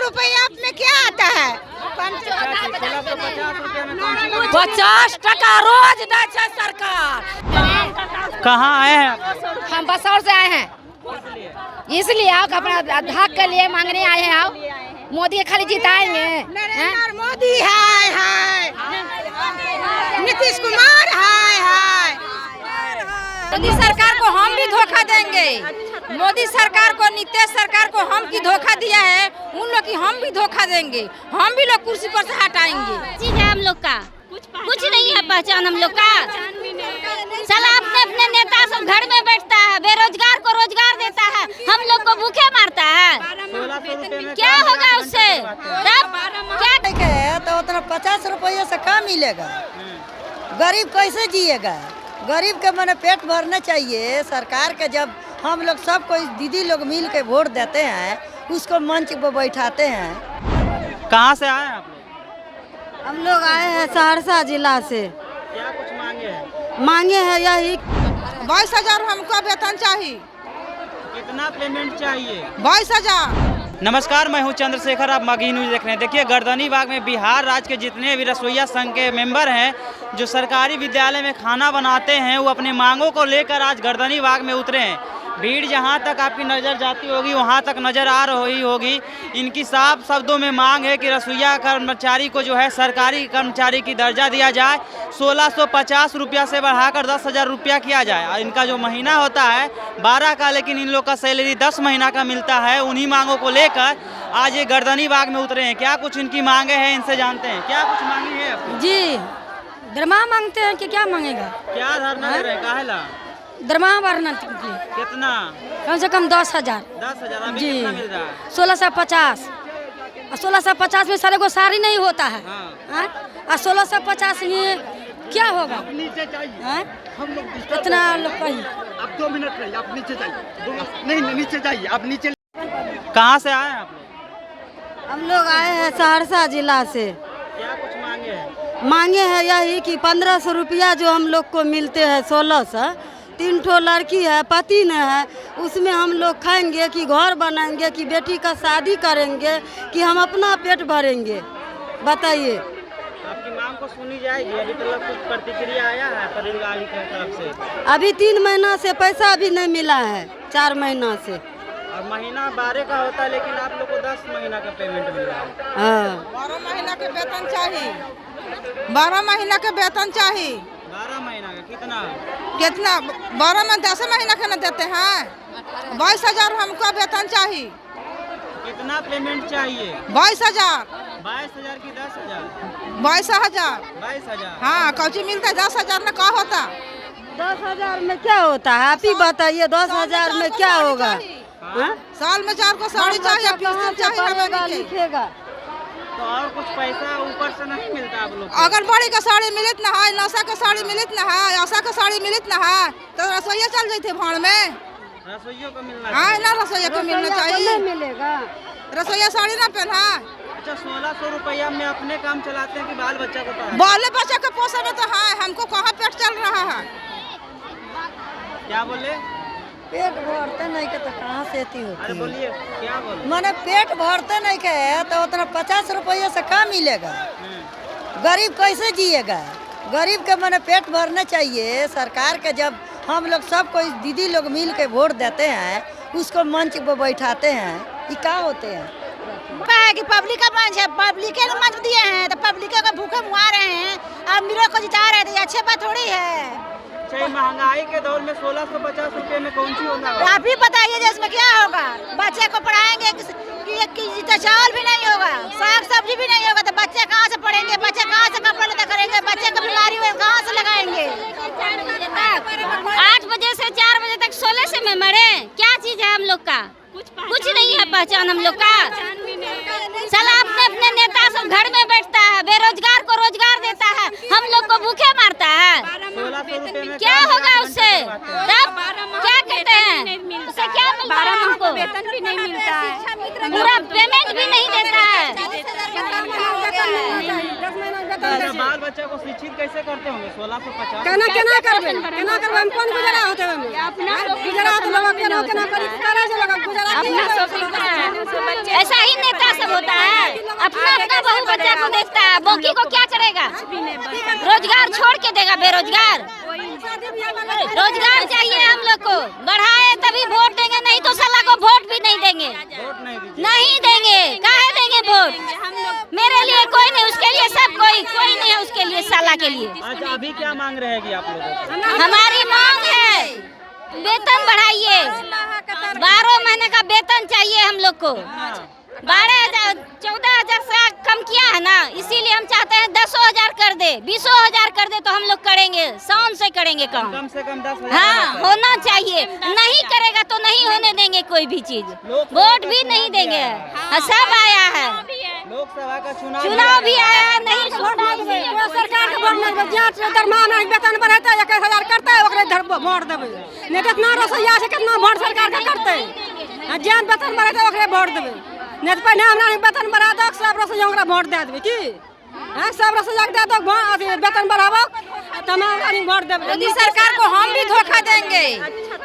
रुपया में क्या आता है? 50 टका रोज दे छे सरकार। कहाँ आए हैं आप? हम बसौर से आए हैं, इसलिए आओ अपना हक के लिए मांगने आए हैं। आओ मोदी खाली जिताएंगे। नरेंद्र मोदी है, नीतीश कुमार है। मोदी सरकार को हम भी धोखा देंगे। मोदी सरकार को, नीतीश सरकार को हम की धोखा दिया है, उन लोग की हम भी धोखा देंगे। हम भी लोग कुर्सी पर से हटाएंगे। चीज है हम लोग का, कुछ नहीं है पहचान हम लोग का। साला अपने अपने नेता सब घर में बैठता है, बेरोजगार को रोजगार देता है, हम लोग को भूखे मारता है। क्या होगा उससे? तब क्या है तो उतना 50 रुपये से कम मिलेगा। गरीब कैसे जिएगा? गरीब के मने पेट भरना चाहिए। सरकार के जब हम लोग सब कोई दीदी लोग मिल के वोट देते हैं, उसको मंच पर बैठाते हैं। कहाँ से आए हैं आप लोग? हम लोग आए हैं सहरसा जिला से। क्या कुछ मांगे हैं? मांगे हैं यही 22,000 हमको वेतन चाहिए। कितना पेमेंट चाहिए? 22,000। नमस्कार, मैं हूं चंद्रशेखर, आप मागी न्यूज देख रहे हैं। देखिए, गर्दनी बाग में बिहार राज्य के जितने भी रसोइया संघ के मेंबर हैं, जो सरकारी विद्यालय में खाना बनाते हैं, वो अपने मांगों को लेकर आज गर्दनी बाग में उतरे हैं। भीड़ जहां तक आपकी नज़र जाती होगी वहां तक नज़र आ रही होगी। इनकी साफ शब्दों में मांग है कि रसोइया कर्मचारी को जो है सरकारी कर्मचारी की दर्जा दिया जाए, 1650 रुपया से बढ़ाकर 10,000 रुपया किया जाए। और इनका जो महीना होता है 12 का, लेकिन इन लोग का सैलरी 10 महीना का मिलता है। उन्हीं मांगों को लेकर आज ये गर्दनी बाग में उतरे हैं। क्या कुछ इनकी मांगे हैं, इनसे जानते हैं। क्या कुछ मांगी है आपकी? जी दरमाहा मांगते हैं कि क्या मांगेगा? क्या धरना दे रहे हैं? काहेला? दरमाहा भरना कितना? कम से कम 10,000। 10,000 अभी जी। कितना मिल रहा है? 1650। और 1650 में सारे को सारी नहीं होता है। हाँ। और 1650 में क्या होगा? नीचे चाहिए। हाँ? हम लोग कितना लोग कही? आप 2 मिनट रहिए, आप नीचे जाइए। नहीं नीचे जाइए, आप नीचे। कहाँ से आए हैं आप लोग? हम लोग आए हैं सहरसा जिला से। क्या कुछ मांगे हैं? मांगे हैं यही कि 1500 रुपया जो हम लोग को मिलते हैं, 1600। 3 ठो लड़की है, पति न है, उसमें हम लोग खाएंगे कि घर बनाएंगे कि बेटी का शादी करेंगे कि हम अपना पेट भरेंगे? बताइए। आपकी मांग को सुनी जाएगी? अभी तक कुछ प्रतिक्रिया आया है परिवार की तरफ से? अभी 3 महीना से पैसा भी नहीं मिला है, 4 महीना से। और महीना 12 का होता है, लेकिन आप लोग को 10 महीना का पेमेंट मिल रहा है। हाँ। 12 महीना के वेतन चाहिए। 12 महीना के वेतन चाहिए। 12 महीना का कितना? 12 में 10 महीना के न देते हैं। 22,000 हमको वेतन चाहिए। कितना पेमेंट चाहिए? 22,000। 22,000 की 10,000? 22,000। 22,000। हाँ, कौची मिलता है? 10,000 में क्या होता? 10,000 में क्या होता है? आप ही बताइए, 10,000 में क्या होगा? हाँ? साल में 4 को साड़ी चाहिए, ट्यूशन चाहिए हमें के। लिखेगा तो और कुछ पैसा ऊपर से नहीं मिलता आप लोग को? आंगनबाड़ी का साड़ी मिलत न है, नौसा का साड़ी मिलत न है, आशा का साड़ी मिलत न है, तो रसोईया चल जाते भाड़ में। रसोइयों को मिलना हाँ चाहिए। ना, रसोईया को मिलना चाहिए। मिलेगा। रसोईया साड़ी ना पहना। अच्छा, 1600 रुपया में अपने काम चलाते हैं कि बाल बच्चा को पढ़ाते हैं? बाल बच्चा के पोषण में तो है, हमको कहाँ पेट चल रहा है? क्या बोले? पेट भरते नहीं के तो कहाँ से अथी होती अरे है? बोलिए, क्या बोले? माने पेट भरते नहीं के तो उतना 50 रुपये से कम मिलेगा। गरीब कैसे जिएगा? गरीब के मने पेट भरना चाहिए। सरकार के जब हम लोग सब कोई दीदी लोग मिल के वोट देते हैं, उसको मंच पर बैठाते हैं। ये क्या होते हैं? कि पब्लिक का मंच है, पब्लिक ने मंच दिए हैं तो पब्लिक को भूखे मुआ रहे हैं, अमीरों को जिता रहे हैं। ये अच्छी बात थोड़ी है। अच्छा, महंगाई के दौर में 1650 रुपये में कौन सी होगा? आप ही बताइए जिसमें क्या होगा? बच्चे को पढ़ाएंगे कि चावल भी नहीं होगा, साग सब्जी भी नहीं होगा, तो बच्चे कहाँ से पढ़ेंगे? बच्चे कहाँ से कपड़ा लता करेंगे? बच्चे को बीमारी हुए कहाँ से लगाएंगे? 8 बजे से 4 बजे तक 16 से में मरे? क्या चीज है हम लोग का? कुछ नहीं है पहचान हम लोग का। साला अपने अपने नेता सब घर में बैठता है, बेरोजगार को रोजगार देता है, हम लोग को भूखे मारता है। 1600 रुपये में क्या होगा उससे? तब क्या कहते हैं? उससे क्या मिलता है हमको? वेतन भी नहीं मिलता है, पूरा पेमेंट भी नहीं देता है। अच्छा, बाल बच्चा को शिक्षित कैसे करते होंगे? 1650? केना करबे? हम कौन गुजारा होते हैं? गुजारा तो लोग केना करी करे से लोग गुजारा ऐसा ही नेता सब होता है। अपना अपना बहू बच्चा को देखता है, बाकी को क्या करेगा? रोजगार छोड़ के देगा बेरोजगार? रोजगार चाहिए हम लोग को, बढ़ाए तभी वोट देंगे, नहीं तो साला को वोट भी नहीं देंगे। नहीं देंगे, काहे देंगे वोट? मेरे लिए कोई नहीं, उसके लिए सब कोई नहीं है उसके लिए, साला के लिए। अच्छा, अभी क्या मांग रहेगी आप लोगों को? हमारी मांग है वेतन बढ़ाइए, 12 महीने का वेतन चाहिए हम लोग को। 12,000 14,000 से कम किया है ना, इसीलिए हम चाहते हैं 10,000 कर दे, 20,000 कर दे तो हम लोग करेंगे, शान से करेंगे काम। कम से कम 10,000। हाँ, होना चाहिए, नहीं करेगा तो नहीं होने देंगे कोई भी चीज, वोट भी नहीं देंगे। सब आया है, लोकसभा का चुनाव भी आया है, नहीं सरकार के वोट नहीं देबै, दरमाना वेतन बढ़ेतै 21,000 करतै, ओकरे वोट देबै। नहीं तो इतना रसोईया से कितना वोट सरकार का करतै, जेहन वेतन बढ़ेतै ओकरे वोट देबै। नहीं तो पहले हमरा वेतन बढ़ा दो, सब रसोईया ओकरा वोट दे देबै की? सब रसोईया दे दो वेतन बढ़ाबो, तमाम वोट देबै। मोदी सरकार को हम भी धोखा देंगे।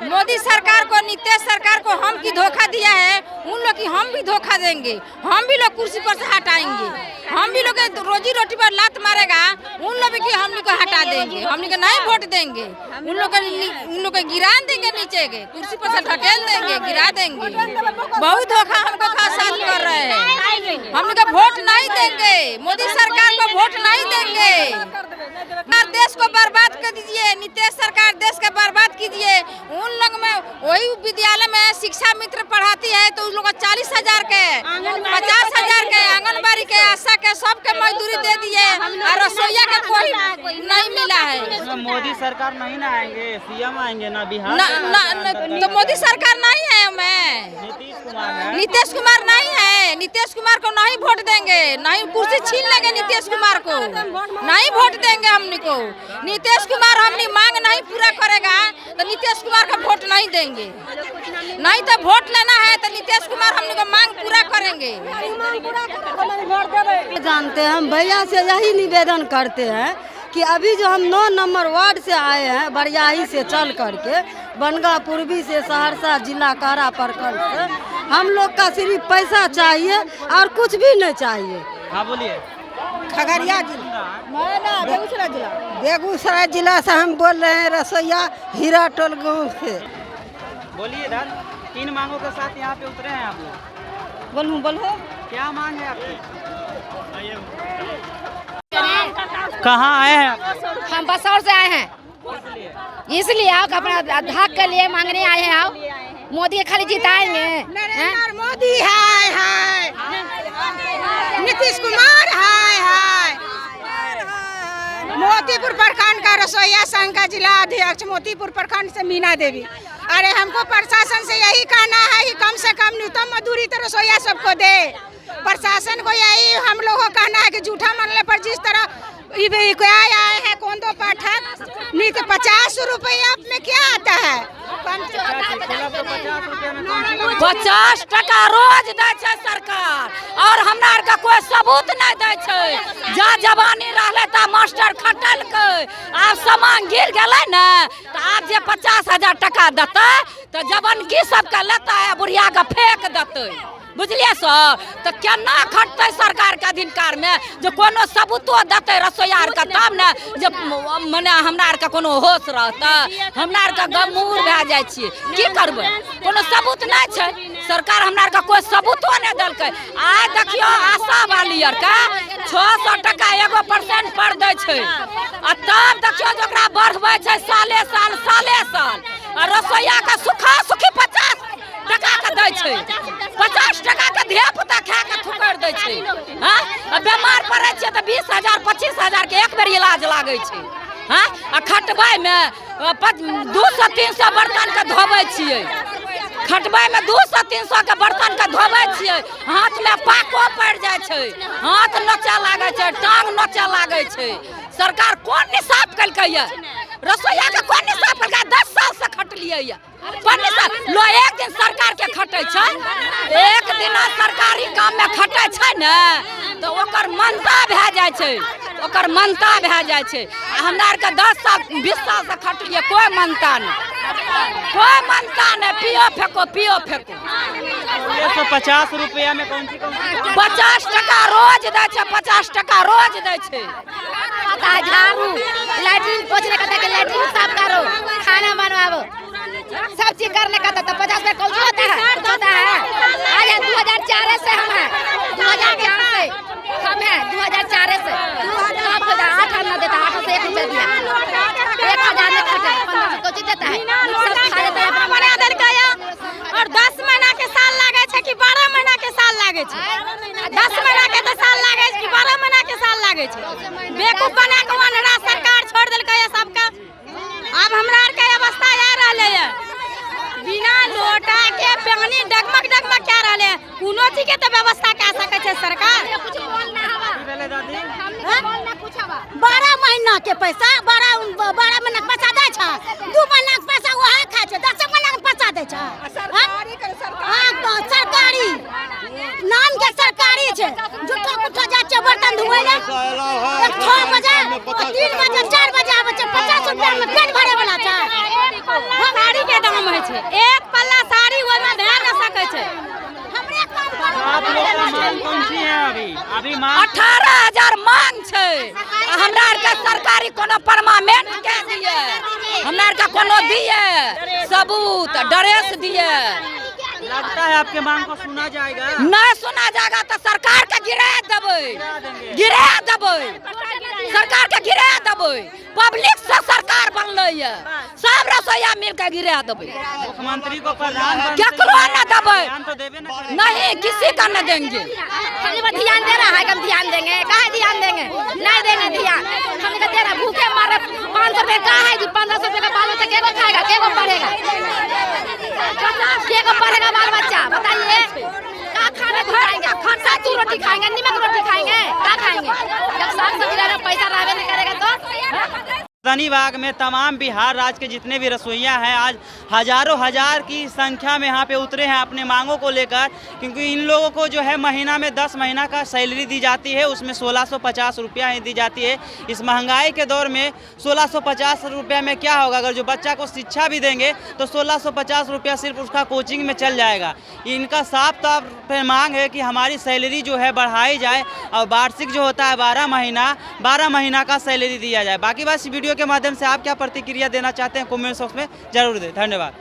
मोदी सरकार को, नीतीश सरकार को हम की धोखा दिया है, उन लोग की हम भी धोखा देंगे। हम भी लोग कुर्सी पर से हटाएंगे, हम भी लोग रोजी रोटी पर लात मारेगा, उन लोग की हम लोग को हटा देंगे, हम लोग नहीं वोट देंगे, उन लोग को गिरा देंगे, नीचे के कुर्सी पर से ढकेल देंगे, गिरा देंगे। बहुत धोखा हमको साथ कर रहे हैं, हम लोग वोट नहीं देंगे, मोदी सरकार को वोट नहीं देंगे। देश को बर्बाद कर दीजिए, नीतीश सरकार देश को बर्बाद कीजिए। उन लोग में वही विद्यालय में शिक्षा मित्र पढ़ाती है तो उन लोग को 40,000 के, 50,000 के, आंगनबाड़ी के, आशा के, सबके मजदूरी दे दिए और रसोईया के कोई नहीं मिला है। मोदी सरकार नहीं ना आएंगे, सीएम आएंगे ना बिहार तो मोदी सरकार नहीं है, नीतीश कुमार नहीं है, नीतीश कुमार को नहीं वोट देंगे, नहीं कुर्सी छीन लेंगे नीतीश कुमार को, नहीं वोट देंगे हमने को। नीतीश कुमार हमने मांग नहीं पूरा करेगा तो नीतीश कुमार का वोट नहीं देंगे, नहीं तो वोट लेना है तो नीतीश कुमार हमने को मांग पूरा करेंगे। जानते हैं, हम भैया से यही निवेदन करते हैं कि अभी जो हम 9 नंबर वार्ड से आए हैं, बरियाही से चल करके, बनगा पूर्वी से, सहरसा जिला कारा प्रखंड से, हम लोग का सिर्फ पैसा चाहिए और कुछ भी नहीं चाहिए। हाँ बोलिए। खगड़िया जिला, बेगूसराय जिला से हम बोल रहे हैं, रसोईया हीरा टोल गाँव से। बोलिए दादा, 3 मांगों के साथ यहाँ पे उतरे हैं आप लोग। बोलो क्या मांग है आपकी? कहाँ आए हैं आप? हम बसौर से आए हैं, इसलिए आओ अपना हक के लिए मांगने आए हैं। आओ मोदी खाली जिताएंगे, मोदी है, नीतीश कुमार है, मोतीपुर प्रखंड का रसोईया संघ का जिला अध्यक्ष, मोतीपुर प्रखंड से मीना देवी। अरे हमको प्रशासन से यही कहना है कि कम से कम न्यूनतम मजदूरी तो रसोईया सबको दे। प्रशासन को यही हम लोगों को कहना है कि झूठा मानने पर जिस तरह क्या आए हैं कोंदो पाठक, नहीं तो 50 रुपया में क्या आता है? 50 टका रोज दे छे सरकार, और हमरा आर का कोई सबूत नहीं दे छे। जा जवानी रहले त मास्टर खटल के, अब सामान गिर गेले न त आज जे 50,000 टका देते तो जवानगी सबके लेता है, बुढ़िया के फेंक देते। बुझलिए सर, तो केना खटते सरकार के अधिकार में, जो कोनो सबूतो देते रसोईया के, तब न जब मने हमरा आर के कोनो होश रहता। हमरा आर के गमूर भए जाइ छियै, की करबै? कोनो सबूत नहीं छै, सरकार हमरा आर के कोई सबूतो नहीं देलकै। आइ देखियो आशा वाली आर के 600 टका 1% पर दै छै, आ तब देखियो जकरा बढ़बै छै साले साल, आ रसोईया के सुखा सुखी 50 टका के दै छै, 50 टका के धिया पुता खा के थुकर दै छै। हाँ, बीमार पड़े छै तो 20,000 25,000 के एक बेर इलाज लागे छै। हाँ, आ खटबै में 200-300 बर्तन के धोबै छियै, खटबै में 200-300 के बर्तन के धोबै छियै, हाथ में पाको पड़ जाय छै, हाथ नोचा लागे छै, टांग नोचा लागे छै। सरकार कोन निसाफ कलकै ये? रसोईया के कोन निसाफ कलकै? 10 साल से खटलियै ये, लो एक दिन सरकार के खटे छै, एक दिन सरकारी काम में खटे छै ने तो ओकर मनता भए जाय छै। ओकर मनता भए जाइ छै। हमरा आरके 10 साल 20 साल से खटलिए, कोई मनता नहीं, कोई मनता नहीं। पियो फेंको 150 रुपया में कौन सी 50 टका रोज दै छै, 50 टका रोज दै छै। झाड़ू लैट्रिन पोछने का था, लैट्रिन साफ करो, खाना बनवाओ, सब चीज करने का था। तो 50 में कौन होता है? आज 2004 से हम हैं, 2004 से हम हैं, 2004 से 8 आना देता, 8 से 1 रुपया दिया, 1000 में खर्चा, 1500 को चीज देता है, सब खा लेता है अपना बना दल का। और 10 महीना के साल लागे छे कि 12 महीना के साल लागे छे? 10 महीना के तो साल लागे छे कि 12 महीना के साल लागे छे? बेवकूफ बना के वनरा सरकार छोड़ देलकै है सबका। अब हमरा आर के अवस्था आ रहले है, बिना लोटा के पानी डगमग डगमग क्या रहले है। कोनो चीज के तो व्यवस्था कर सके छे सरकार। 12 महीना के पैसा, 12 महीना के पैसा दै छै, 2 महीना के पैसा वहाँ खाय छै, 10 महीना के पैसा दै छै। सरकारी नाम के सरकारी छै, झूठो कुठो जाय छै बर्तन धोए ले, 6 बजे 3 बजे 4 बजे आबै छै, 50 रुपया में पेट भरे वाला छै। साड़ी के दाम है छे, एक पल्ला साड़ी ओय में धै न सकै छै। हमरे काम आप लोग का मांग कौन सी है? अभी मांग 18,000 मांग छै। हमरा आर के सरकारी कोनो परमानेंट के दिए, हमरा आर के कोनो दिए सबूत, ड्रेस दिए। लगता है आपके मांग को सुना जाएगा? नहीं सुना जाएगा तो सरकार के गिरा देबै, सरकार के गिरा देबै। पब्लिक से सरकार बनलै है, सब रसोईया मिल के गिरा देबै। मुख्यमंत्री को प्रधान केकरो न देबै, तो देवे ना करेंगे। नहीं किसी का न देंगे। हम पर ध्यान दे रहा है, हम ध्यान देंगे, काहे ध्यान देंगे? नहीं देंगे ध्यान, हम का दे रहा, भूखे मारे 500 रुपए का है, 1500 रुपए का बाल बच्चा केगो खाएगा, केगो पढ़ेगा, केगो पढ़ेगा बाल बच्चा? बताइए का खाना खाएंगे? खट्टा चूर रोटी खाएंगे, नमक रोटी खाएंगे, क्या खाएंगे? जब साग सब्जी रहने पैसा रहबे नहीं करेगा तो गर्दनी बाग में तमाम बिहार राज्य के जितने भी रसोइया हैं आज हजारों हजार की संख्या में यहाँ पे उतरे हैं अपने मांगों को लेकर, क्योंकि इन लोगों को जो है महीना में 10 महीना का सैलरी दी जाती है, उसमें 1650 रुपया ही दी जाती है। इस महंगाई के दौर में 1650 रुपया में क्या होगा? अगर जो बच्चा को शिक्षा भी देंगे तो 1650 रुपया सिर्फ उसका कोचिंग में चल जाएगा। इनका साफ तौर पर मांग है कि हमारी सैलरी जो है बढ़ाई जाए और वार्षिक जो होता है 12 महीना का सैलरी दिया जाए। बाकी बात वीडियो के माध्यम से आप क्या प्रतिक्रिया देना चाहते हैं कमेंट बॉक्स में जरूर दें। धन्यवाद।